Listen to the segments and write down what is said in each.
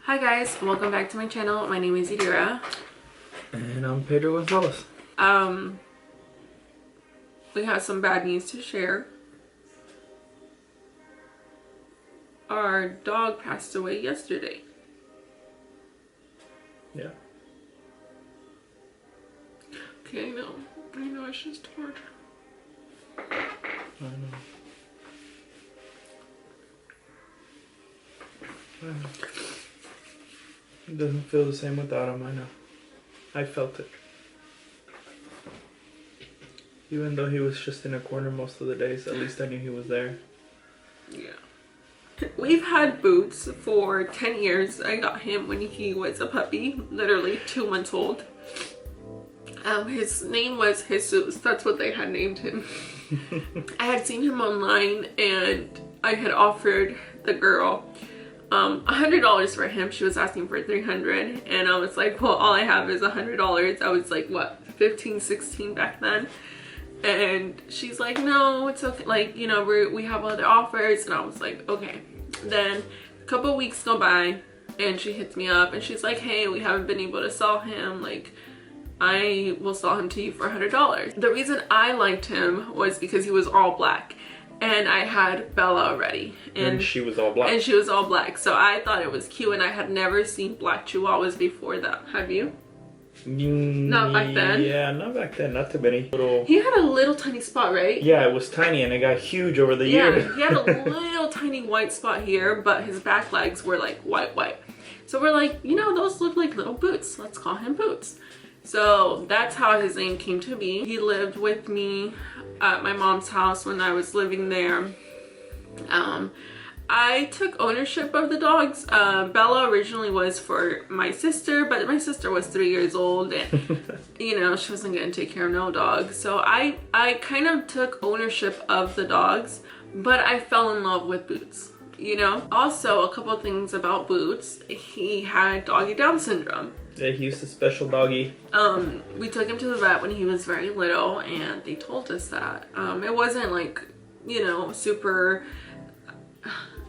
Hi guys, welcome back to my channel. My name is Yadira. And I'm Pedro Gonzalez. We have some bad news to share. Our dog passed away yesterday. Yeah. Okay, I know it's just hard. I know. It doesn't feel the same without him, I know. I felt it. Even though he was just in a corner most of the days, at least I knew he was there. Yeah. We've had Boots for 10 years. I got him when he was a puppy, literally 2 months old. His name was Jesus. That's what they had named him. I had seen him online and I had offered the girl $100 for him. She was asking for $300 and I was like, well, all I have is $100. I was like, what, 15, 16 back then? And she's like, no, it's okay, like, you know, we have other offers. And I was like, okay. Then a couple of weeks go by and she hits me up and she's like, hey, we haven't been able to sell him, like I will sell him to you for $100. The reason I liked him was because he was all black and I had Bella already, and she was all black. And she was all black, so I thought it was cute, and I had never seen black chihuahuas before that. Have you? Not back then? Yeah, not back then, not too many. He had a little tiny spot, right? Yeah, it was tiny and it got huge over the years. Yeah, he had a little tiny white spot here, but his back legs were like white. So we're like, you know, those look like little Boots. Let's call him Boots. So that's how his name came to be. He lived with me at my mom's house when I was living there. I took ownership of the dogs. Bella originally was for my sister, but my sister was 3 years old and you know, she wasn't gonna take care of no dog. So I kind of took ownership of the dogs, but I fell in love with Boots, you know? Also, a couple of things about Boots. He had doggy Down syndrome. Yeah, he used a special doggy. We took him to the vet when he was very little and they told us that. It wasn't like, you know, super,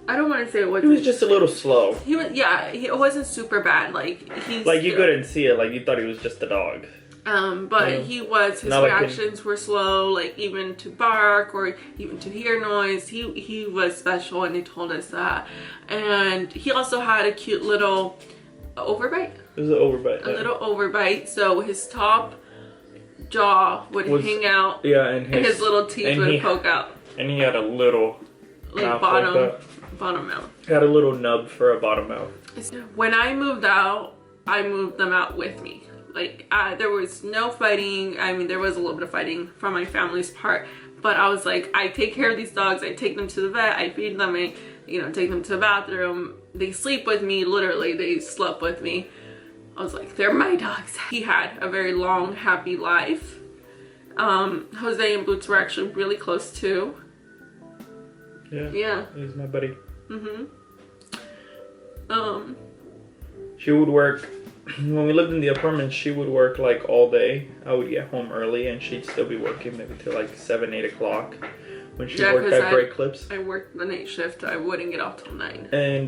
I don't want to say it wasn't. He was just a little slow. He was, yeah, it wasn't super bad. Like you couldn't see it, like you thought he was just a dog. But yeah. His reactions were slow, like even to bark or even to hear noise. He was special and they told us that. And he also had a cute little overbite. It was an overbite. A little overbite. So his top jaw would hang out. Yeah, and his little teeth would poke out. And he had a little like bottom mouth. He had a little nub for a bottom mouth. When I moved out, I moved them out with me. Like there was no fighting. I mean, there was a little bit of fighting from my family's part, but I was like, I take care of these dogs. I take them to the vet. I feed them. I, you know, take them to the bathroom. They sleep with me. Literally, they slept with me. I was like, they're my dogs. He had a very long, happy life. Jose and Boots were actually really close too. Yeah. He's my buddy. She would work, when we lived in the apartment, she would work like all day. I would get home early and she'd still be working maybe till like 7, 8 o'clock when she worked at Great Clips. I worked the night shift. I wouldn't get off till 9. And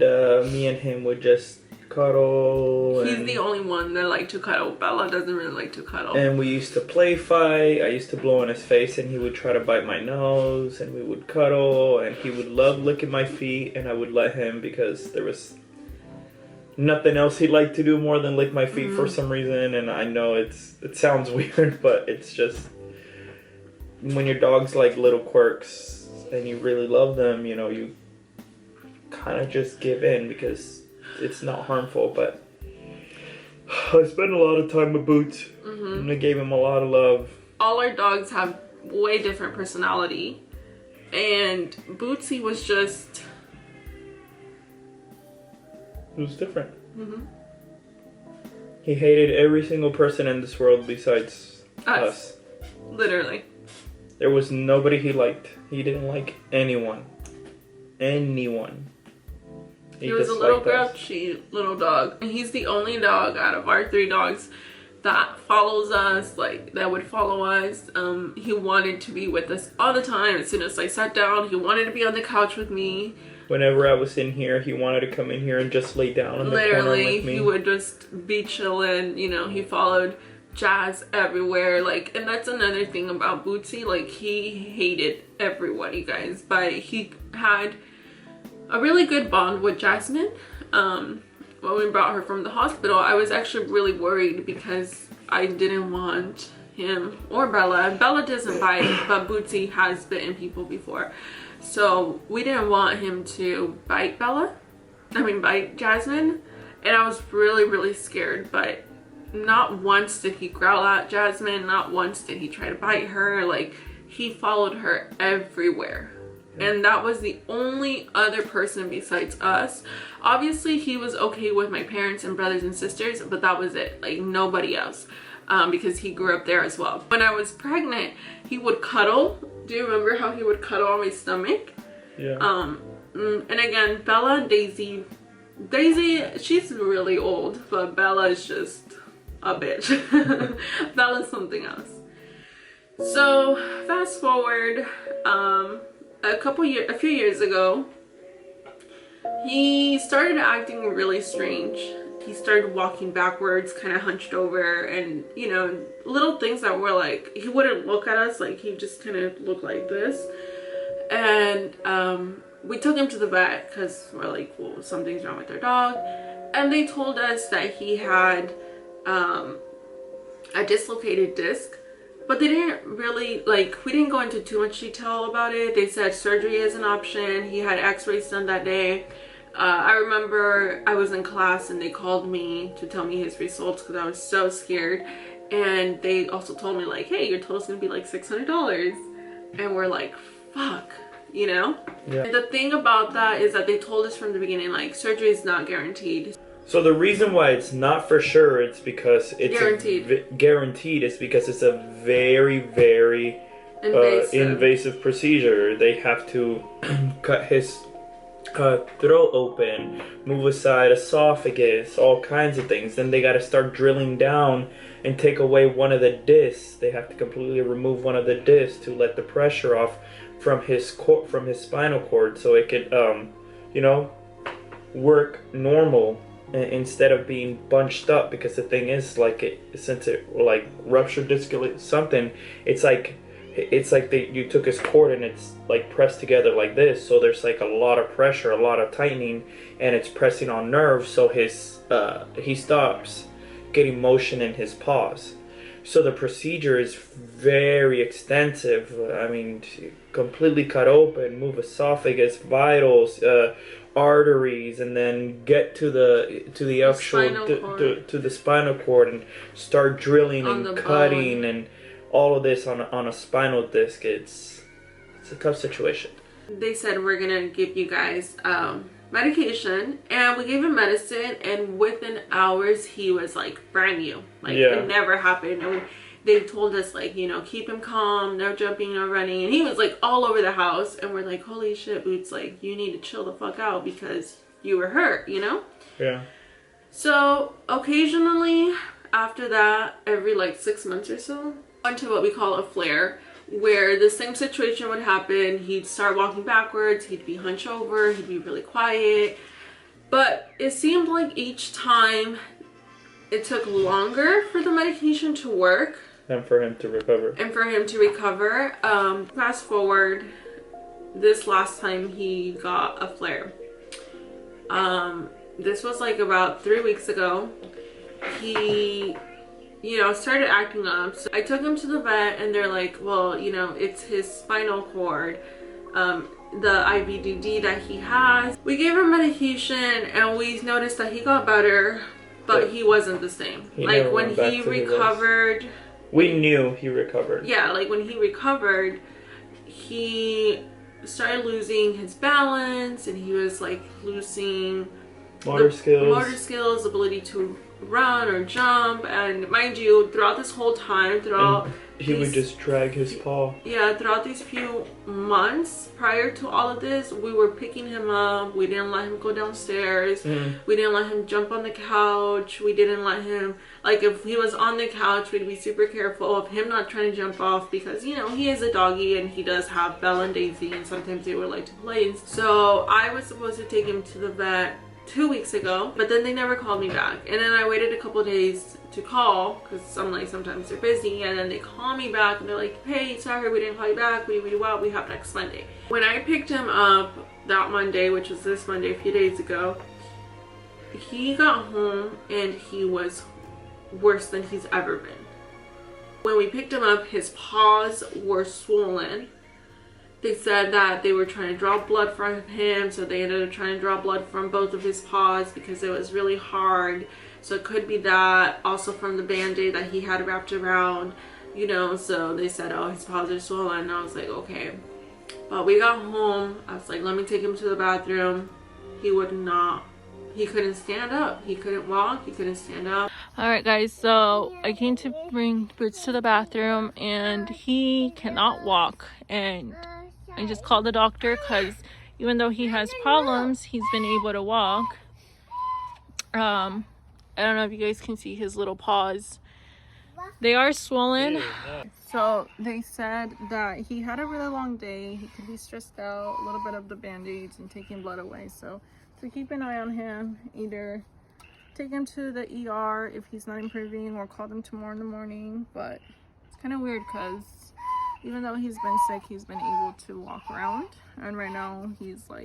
me and him would just cuddle. He's the only one that liked to cuddle. Bella doesn't really like to cuddle. And we used to play fight. I used to blow in his face and he would try to bite my nose and we would cuddle and he would love licking my feet and I would let him because there was nothing else he'd like to do more than lick my feet for some reason. And I know it sounds weird, but it's just when your dog's like little quirks and you really love them, you know, you kind of just give in because it's not harmful. But I spent a lot of time with Boots and I gave him a lot of love. All our dogs have way different personality and Bootsy was just, it was different. He hated every single person in this world besides us. Literally. There was nobody he liked. He didn't like anyone. He was a little grouchy little dog. And he's the only dog out of our 3 dogs that follows us, like that would follow us. He wanted to be with us all the time. As soon as I sat down, he wanted to be on the couch with me. Whenever I was in here, he wanted to come in here and just lay down in the corner with me. He would just be chilling, you know. He followed Jazz everywhere, like, and that's another thing about Bootsy. Like, he hated everyone, you guys, but he had a really good bond with Jasmine. When we brought her from the hospital, I was actually really worried because I didn't want him or Bella. Bella doesn't bite, but Bootsy has bitten people before, so we didn't want him to bite bite Jasmine, and I was really scared. But not once did he growl at Jasmine, not once did he try to bite her. Like, he followed her everywhere. And that was the only other person besides us. Obviously, he was okay with my parents and brothers and sisters, but that was it. Like, nobody else. Because he grew up there as well. When I was pregnant, he would cuddle. Do you remember how he would cuddle on my stomach? Yeah. And again, Bella and Daisy, she's really old, but Bella is just a bitch. Bella's something else. So, fast forward, a few years ago, he started acting really strange. He started walking backwards, kind of hunched over, and, you know, little things that were like, he wouldn't look at us, like, he just kind of looked like this. And we took him to the vet because we're like, well, something's wrong with our dog. And they told us that he had a dislocated disc. But they didn't really, like, we didn't go into too much detail about it. They said surgery is an option. He had x-rays done that day. I remember I was in class and they called me to tell me his results because I was so scared. And they also told me, like, hey, your total's going to be like $600. And we're like, fuck, you know? Yeah. And the thing about that is that they told us from the beginning, like, surgery is not guaranteed. So the reason why it's not for sure, it's because it's guaranteed is because it's a very invasive procedure. They have to cut his throat open, move aside esophagus, all kinds of things. Then they got to start drilling down and take away one of the discs. They have to completely remove one of the discs to let the pressure off from his spinal cord, so it could you know, work normal instead of being bunched up. Because the thing is, like, since it like ruptured disc something, it's like you took his cord and it's like pressed together like this, so there's like a lot of pressure, a lot of tightening, and it's pressing on nerves, so his he stops getting motion in his paws. So the procedure is very extensive. I mean, completely cut open, move esophagus, vitals, arteries, and then get to the actual to the spinal cord and start drilling and cutting and all of this on a spinal disc. It's a tough situation. They said, we're gonna give you guys medication, and we gave him medicine, and within hours he was like brand new, like it never happened. And they told us, like, you know, keep him calm, no jumping, no running, and he was like all over the house, and we're like, holy shit, Boots, like, you need to chill the fuck out because you were hurt, you know? Yeah. So occasionally after that, every like 6 months or so, onto what we call a flare, where the same situation would happen. He'd start walking backwards, he'd be hunched over, he'd be really quiet. But it seemed like each time it took longer for the medication to work. And for him to recover. Fast forward, this last time he got a flare. This was like about 3 weeks ago. He, you know, started acting up. So I took him to the vet, and they're like, well, you know, it's his spinal cord, the ivdd that he has. We gave him medication, and we noticed that he got better, but he wasn't the same. Like, when he recovered, we knew he recovered. Yeah, like when he recovered, he started losing his balance, and he was like losing motor skills, ability to run or jump. And mind you, throughout this whole time, he would just drag his paw. Yeah, throughout these few months prior to all of this, we were picking him up. We didn't let him go downstairs. We didn't let him jump on the couch. We didn't let him, like, if he was on the couch, we'd be super careful of him not trying to jump off, because, you know, he is a doggy and he does have Belle and Daisy, and sometimes they would like to play. So I was supposed to take him to the vet 2 weeks ago, but then they never called me back. And then I waited a couple days to call, because I'm like, sometimes they're busy, and then they call me back and they're like, hey, sorry, we didn't call you back, we have next Monday. When I picked him up that Monday, which was this Monday a few days ago, he got home and he was worse than he's ever been. When we picked him up, his paws were swollen. They said that they were trying to draw blood from him, so they ended up trying to draw blood from both of his paws because it was really hard. So it could be that, also from the band-aid that he had wrapped around, you know. So they said, oh, his paws are swollen. And I was like, okay. But we got home. I was like, let me take him to the bathroom. He would not. He couldn't stand up. He couldn't walk. He couldn't stand up. Alright guys, so I came to bring Boots to the bathroom and he cannot walk. And I just called the doctor because even though he has problems, he's been able to walk. I don't know if you guys can see his little paws. They are swollen. So they said that he had a really long day. He could be stressed out, a little bit of the band-aids and taking blood away. So to keep an eye on him, either take him to the ER if he's not improving, or call them tomorrow in the morning. But it's kind of weird because even though he's been sick, he's been able to walk around. And right now he's like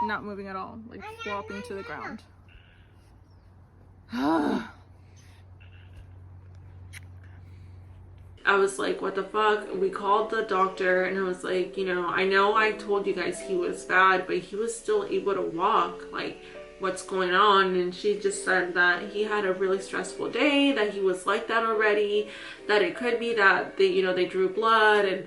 not moving at all, like flopping to the ground. I was like, what the fuck? We called the doctor and I was like, you know I told you guys he was bad, but he was still able to walk. Like, what's going on? And she just said that he had a really stressful day, that he was like that already, that it could be that they drew blood and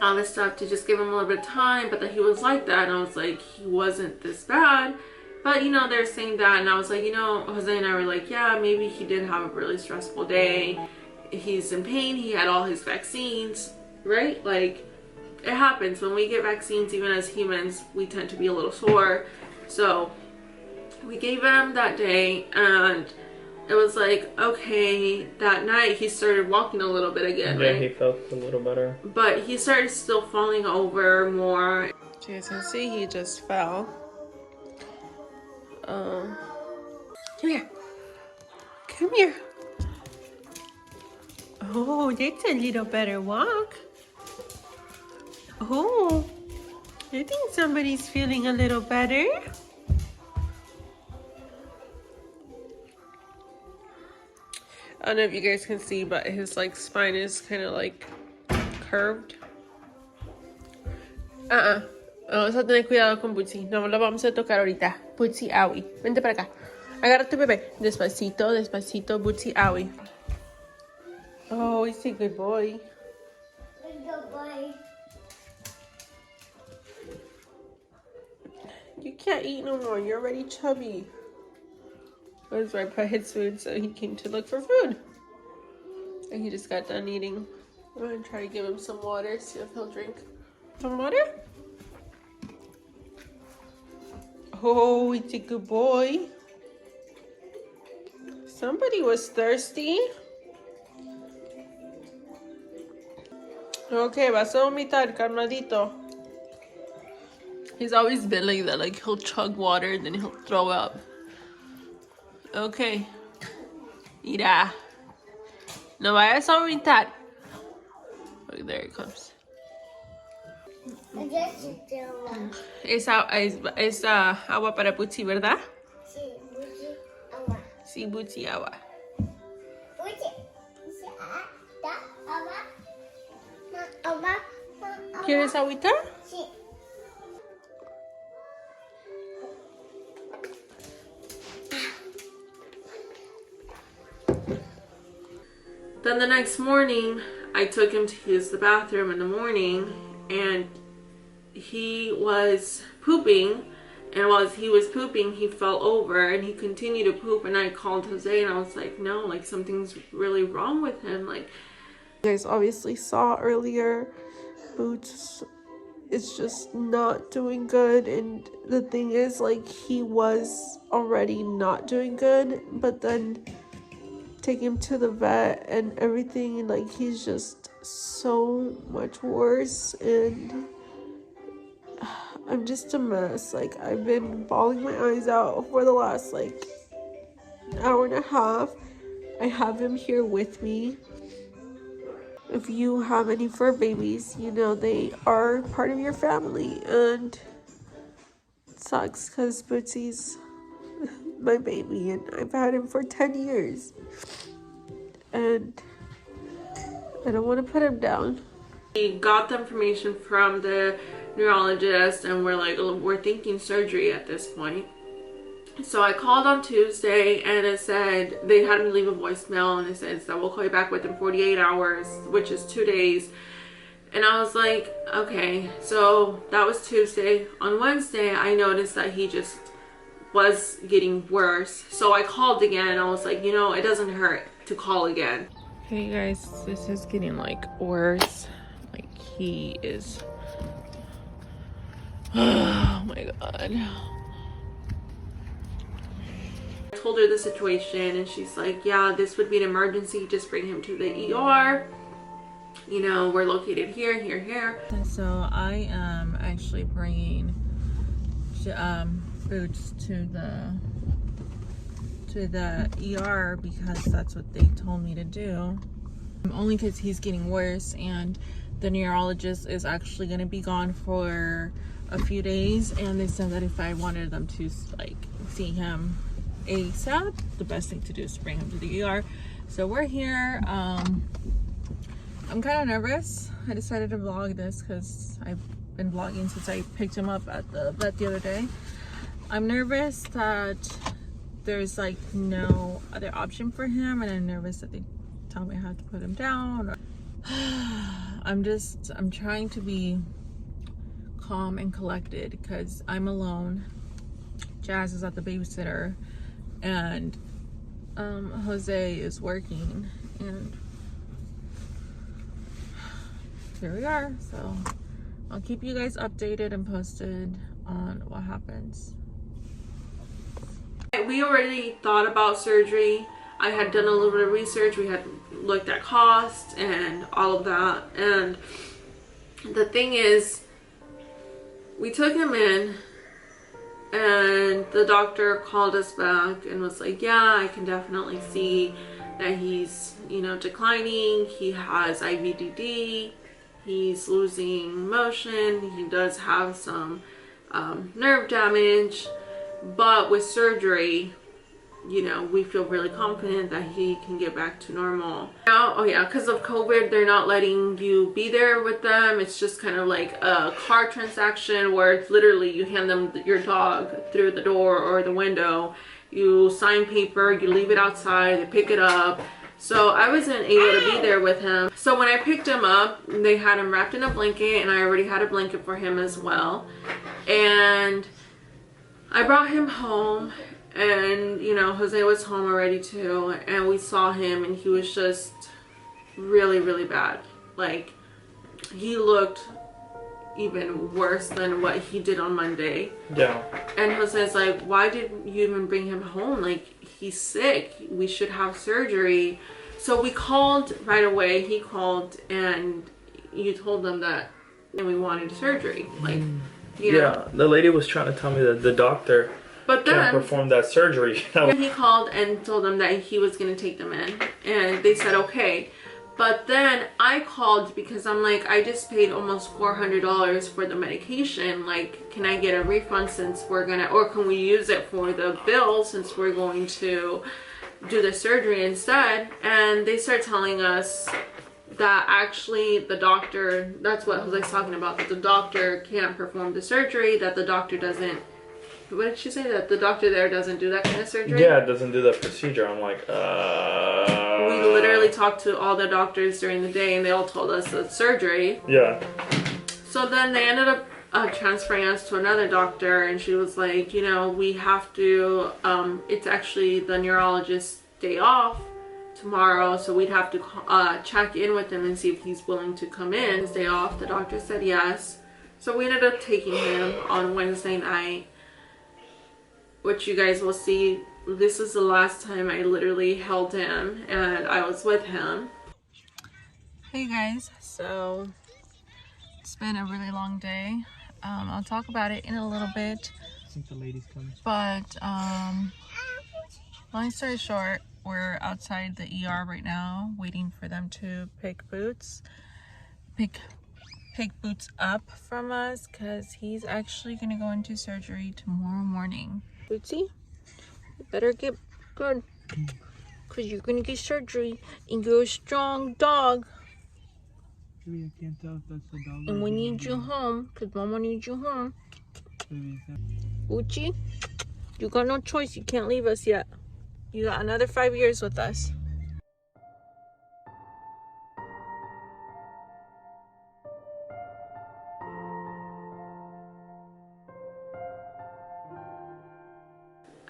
all this stuff to just give him a little bit of time, but that he was like that. And I was like, he wasn't this bad. But they're saying that, and I was like, Jose and I were like, yeah, maybe he did have a really stressful day. He's in pain. He had all his vaccines, right? Like, it happens when we get vaccines. Even as humans, we tend to be a little sore. So we gave him that day, and it was like, okay, that night he started walking a little bit again. Yeah, right? He felt a little better. But he started still falling over more. As you guys can see, he just fell. Come here. Come here. Oh, that's a little better walk. Oh, I think somebody's feeling a little better. I don't know if you guys can see, but his spine is kind of curved. Vamos a tener cuidado con Bootsy. No lo vamos a tocar ahorita. Bootsy, Aui. Vente para acá. Agarra tu bebé. Despacito, despacito, Bootsy, Aui. Oh, he's a good boy. Good boy. You can't eat no more. You're already chubby. That's where I put his food, so he came to look for food. And he just got done eating. I'm going to try to give him some water, see if he'll drink. Some water? Oh, it's a good boy. Somebody was thirsty. Okay, vas a vomitar, calmadito. He's always been like that. Like, he'll chug water and then he'll throw up. Okay. Mira. No vayas a vomitar. Okay, there it comes. Es agua para Bootsy, ¿verdad? Sí, Bootsy, agua. Sí, Bootsy, agua. Bootsy, agua. ¿Quieres agüita? Sí. Then the next morning, I took him to use the bathroom in the morning, and he was pooping, And while he was pooping, he fell over and he continued to poop. And I called Jose and I was like, no, like something's really wrong with him. Like, you guys obviously saw earlier, Boots is just not doing good. And the thing is, like, he was already not doing good, but then take him to the vet and everything, and like he's just so much worse. And I'm just a mess. Like, I've been bawling my eyes out for the last like hour and a half. I have him here with me. If you have any fur babies, you know they are part of your family, and it sucks because Bootsy's my baby and I've had him for 10 years and I don't want to put him down. We got the information from the neurologist and we're like, we're thinking surgery at this point. So I called on Tuesday and it said they had me leave a voicemail, and it says that we'll call you back within 48 hours, which is 2 days. And I was like, okay. So that was Tuesday. On Wednesday, I noticed that he just was getting worse. So I called again. I was like, you know, it doesn't hurt to call again. Hey guys, this is getting like worse. Like, he is, oh my god. I told her the situation and she's like, yeah, this would be an emergency, just bring him to the ER. You know, we're located here, here, here. And so I am actually bringing Boots to the ER because that's what they told me to do. Only because he's getting worse, and the neurologist is actually going to be gone for a few days, and they said that if I wanted them to like see him ASAP, the best thing to do is to bring him to the ER. So we're here. I'm kind of nervous. I decided to vlog this because I've been vlogging since I picked him up at the vet the other day. I'm nervous that there's like no other option for him, and I'm nervous that they tell me I have to put him down. I'm trying to be calm and collected because I'm alone. Jazz is at the babysitter, and Jose is working, and here we are. So I'll keep you guys updated and posted on what happens. We already thought about surgery. I had done a little bit of research. We had looked at costs and all of that. And the thing is, we took him in and the doctor called us back and was like, yeah, I can definitely see that he's, you know, declining. He has ivdd. He's losing motion. He does have some nerve damage. But with surgery, you know, we feel really confident that he can get back to normal. Now, oh yeah, because of COVID, they're not letting you be there with them. It's just kind of like a car transaction where it's literally you hand them your dog through the door or the window. You sign paper, you leave it outside, they pick it up. So I wasn't able to be there with him. So when I picked him up, they had him wrapped in a blanket, and I already had a blanket for him as well. And I brought him home, and you know, Jose was home already too, and we saw him and he was just really, really bad. Like, he looked even worse than what he did on Monday. Yeah. And Jose's like, why did you even bring him home? Like, he's sick. We should have surgery. So we called right away. He called and you told them that we wanted surgery. Like, you know. Yeah, the lady was trying to tell me that the doctor can't perform that surgery. He called and told them that he was going to take them in, and they said okay. But then I called because I'm like, I just paid almost $400 for the medication. Like, can I get a refund since we're gonna, or can we use it for the bill since we're going to do the surgery instead? And they start telling us that actually the doctor, that's what Jose's talking about, that the doctor can't perform the surgery, that the doctor doesn't, what did she say? That the doctor there doesn't do that kind of surgery? Yeah, it doesn't do that procedure. I'm like, We literally talked to all the doctors during the day and they all told us it's surgery. Yeah. So then they ended up transferring us to another doctor, and she was like, you know, we have to, it's actually the neurologist's day off tomorrow, so we'd have to check in with him and see if he's willing to come in his day off. The doctor said yes. So we ended up taking him on Wednesday night, which you guys will see. This is the last time I literally held him and I was with him. Hey guys, so it's been a really long day. I'll talk about it in a little bit. I think the lady's coming. But long story short, we're outside the ER right now waiting for them to pick Boots up from us, because he's actually gonna go into surgery tomorrow morning. Bootsy, you better get good, because you're gonna get surgery and you're a strong dog. Maybe I can't tell if that's the dog. And we need you home, because Mama needs you home. Bootsy, you got no choice. You can't leave us yet. You got another 5 years with us.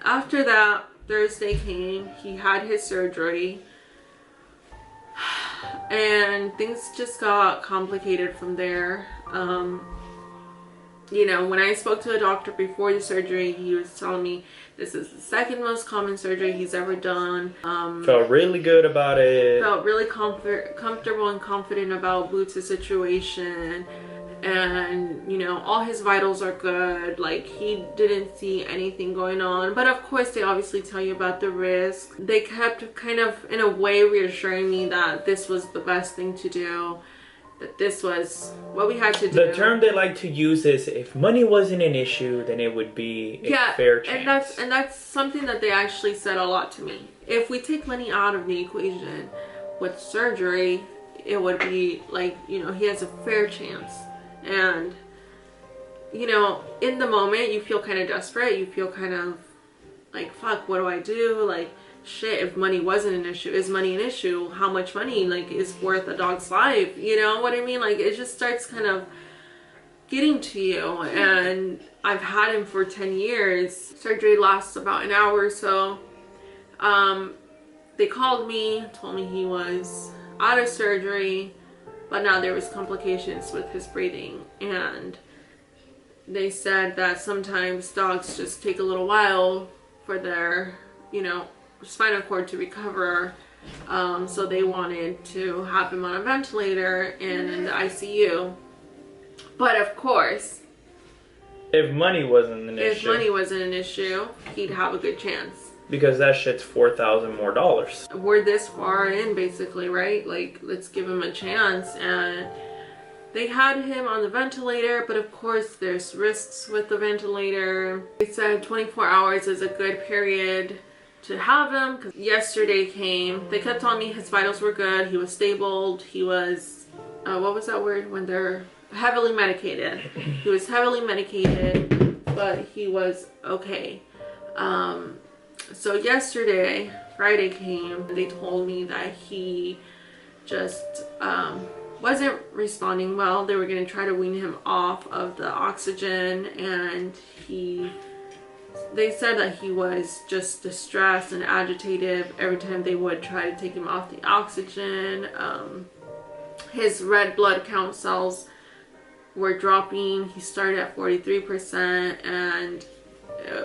After that, Thursday came. He had his surgery. And things just got complicated from there. You know, when I spoke to a doctor before the surgery, he was telling me this is the second most common surgery he's ever done. Felt really good about it. Felt really comfortable and confident about Boots' situation. And, you know, all his vitals are good. Like, he didn't see anything going on. But of course, they obviously tell you about the risk. They kept kind of, in a way, reassuring me that this was the best thing to do. That this was what we had to do. The term they like to use is, if money wasn't an issue, then it would be a fair chance. And that's something that they actually said a lot to me. If we take money out of the equation with surgery, it would be like, you know, he has a fair chance. And, you know, in the moment, you feel kind of desperate. You feel kind of like, fuck, what do I do? Like, shit, if money wasn't an issue, is money an issue? How much money, like, is worth a dog's life? You know what I mean? Like, it just starts kind of getting to you. And I've had him for 10 years. Surgery lasts about an hour or so. They called me, told me he was out of surgery, but now there was complications with his breathing. And they said that sometimes dogs just take a little while for their, you know, spinal cord to recover. So they wanted to have him on a ventilator and in the ICU. But of course, if money wasn't an issue, he'd have a good chance. Because that shit's $4,000 more. We're this far in, basically, right? Like, let's give him a chance. And they had him on the ventilator, but of course there's risks with the ventilator. They said 24 hours is a good period to have him, because yesterday came. They kept telling me his vitals were good. He was stable. He was, what was that word? When they're heavily medicated. He was heavily medicated, but he was okay. So yesterday, Friday came, they told me that he just wasn't responding well. They were going to try to wean him off of the oxygen, and they said that he was just distressed and agitated every time they would try to take him off the oxygen. His red blood count cells were dropping. He started at 43% and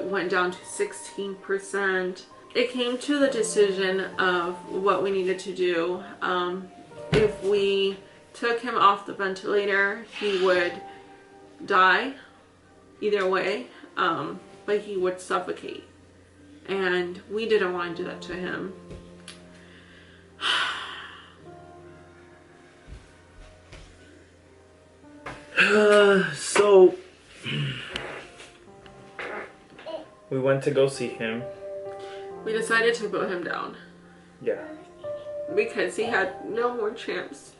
went down to 16%. It came to the decision of what we needed to do. If we took him off the ventilator, he would die either way, but he would suffocate. And we didn't want to do that to him. So we went to go see him. We decided to put him down. Yeah. Because he had no more chance.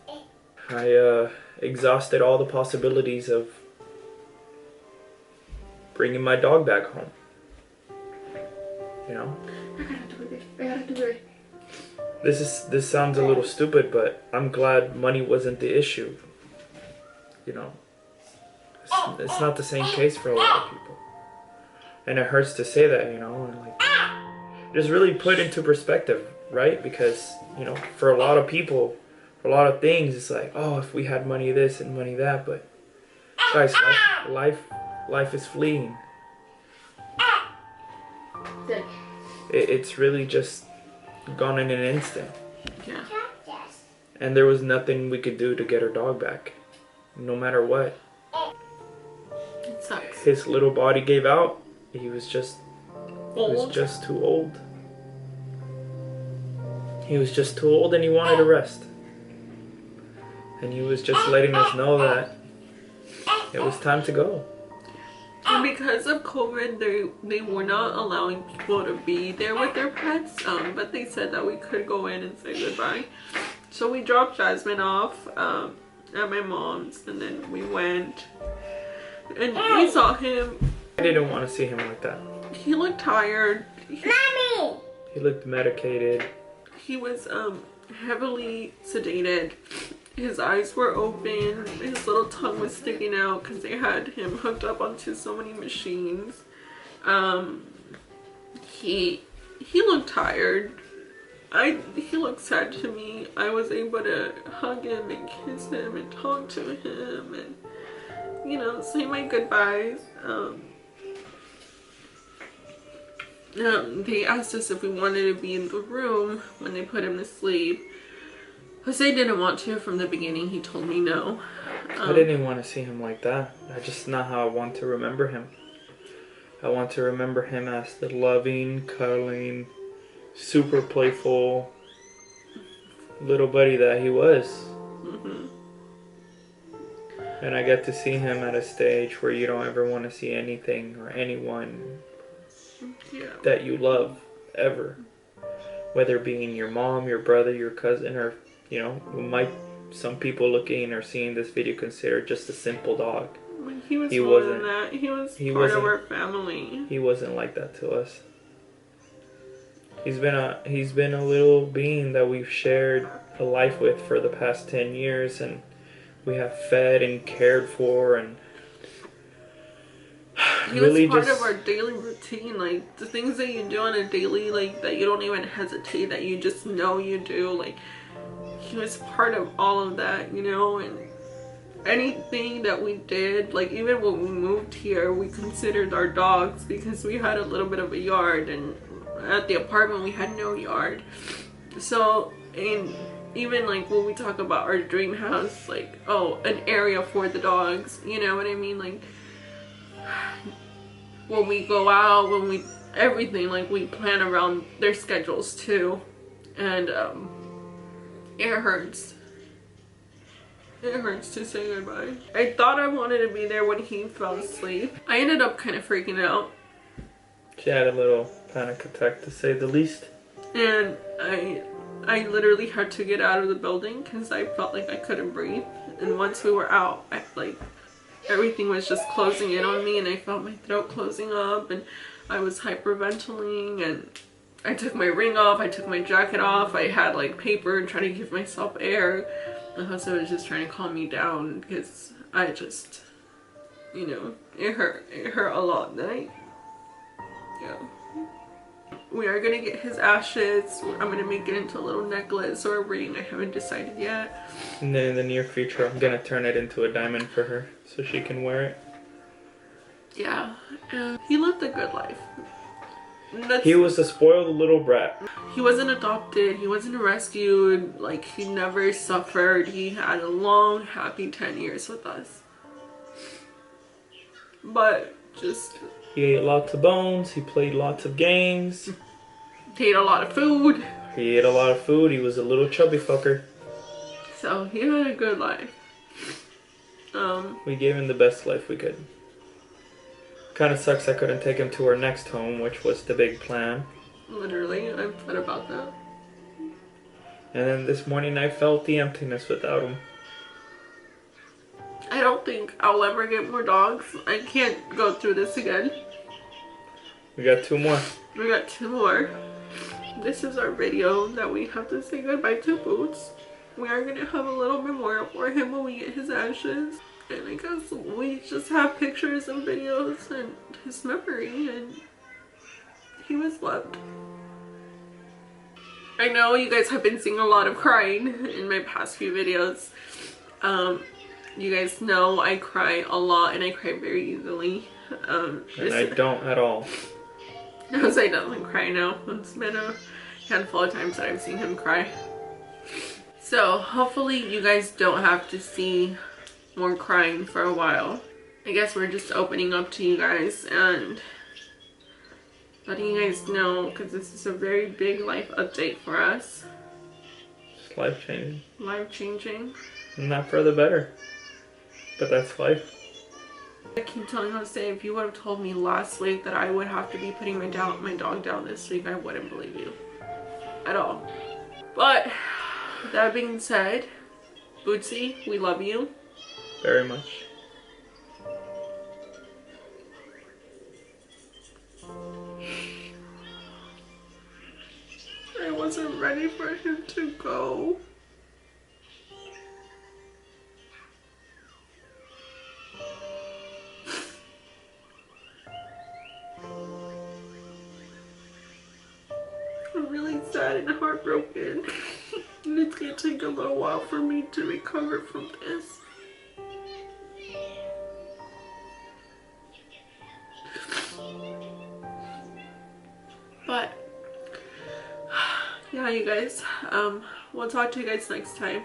I exhausted all the possibilities of bringing my dog back home. You know? I gotta do it. This sounds a little stupid, but I'm glad money wasn't the issue. You know? It's not the same case for a lot of people. And it hurts to say that, you know, and like just really put into perspective, right? Because, you know, for a lot of people, for a lot of things, it's like, oh, if we had money this and money that, but guys, life is fleeting. It's really just gone in an instant. Yeah. And there was nothing we could do to get our dog back, no matter what. It sucks. His little body gave out. He was just Old. He was just too old. He was just too old and he wanted to rest. And he was just letting us know that it was time to go. And because of COVID, they were not allowing people to be there with their pets, but they said that we could go in and say goodbye. So we dropped Jasmine off at my mom's, and then we went, and we saw him. I didn't want to see him like that. He looked tired. Mommy! He looked medicated. He was heavily sedated. His eyes were open. His little tongue was sticking out because they had him hooked up onto so many machines. He looked tired. He looked sad to me. I was able to hug him and kiss him and talk to him and, you know, say my goodbyes. They asked us if we wanted to be in the room when they put him to sleep. Jose didn't want to from the beginning. He told me no. I didn't even want to see him like that. That's just not how I want to remember him. I want to remember him as the loving, cuddling, super playful little buddy that he was. Mm-hmm. And I get to see him at a stage where you don't ever want to see anything or anyone that you love ever. Whether it being your mom, your brother, your cousin, or, you know, some people looking or seeing this video consider just a simple dog. He was more than that. He was part of our family. He wasn't like that to us. He's been a little being that we've shared a life with for the past 10 years, and we have fed and cared for, and he really was part of our daily routine, like the things that you do on a daily, like that you don't even hesitate, that you just know you do. Like he was part of all of that, you know. And anything that we did, like even when we moved here, we considered our dogs because we had a little bit of a yard, and at the apartment we had no yard. So, and even like when we talk about our dream house, like, oh, an area for the dogs, you know what I mean? Like when we go out, everything, like we plan around their schedules too. And it hurts. It hurts to say goodbye. I thought I wanted to be there when he fell asleep. I ended up kind of freaking out. She had a little panic attack, to say the least. And I literally had to get out of the building because I felt like I couldn't breathe. And once we were out, everything was just closing in on me, and I felt my throat closing up, and I was hyperventilating, and I took my ring off, I took my jacket off, I had like paper and trying to give myself air. My husband was just trying to calm me down because I just, you know, it hurt a lot. Yeah. We are gonna get his ashes. I'm gonna make it into a little necklace or a ring. I haven't decided yet. And then in the near future, I'm gonna turn it into a diamond for her so she can wear it. Yeah. He lived a good life. He was a spoiled little brat. He wasn't adopted. He wasn't rescued. Like, he never suffered. He had a long, happy 10 years with us. But just... He ate lots of bones. He played lots of games. He ate a lot of food. He ate a lot of food. He was a little chubby fucker. So, he had a good life. We gave him the best life we could. Kind of sucks I couldn't take him to our next home, which was the big plan. Literally, I'm sad about that. And then this morning I felt the emptiness without him. I don't think I'll ever get more dogs. I can't go through this again. We got 2 more. We got 2 more. This is our video that we have to say goodbye to Boots. We are going to have a little memorial for him when we get his ashes. And I guess we just have pictures and videos and his memory, and he was loved. I know you guys have been seeing a lot of crying in my past few videos. You guys know I cry a lot and I cry very easily. And I don't at all. Because I don't cry now. It's been a handful of times that I've seen him cry. So hopefully you guys don't have to see more crying for a while. I guess we're just opening up to you guys and letting you guys know, because this is a very big life update for us. It's life changing. Life changing. Not for the better. But that's life. I keep telling Jose, if you would have told me last week that I would have to be putting my dog down this week, I wouldn't believe you. At all. But that being said, Bootsy, we love you. Very much. I wasn't ready for him to go. I'm really sad and heartbroken. And it's gonna take a little while for me to recover from this. But yeah, you guys, we'll talk to you guys next time.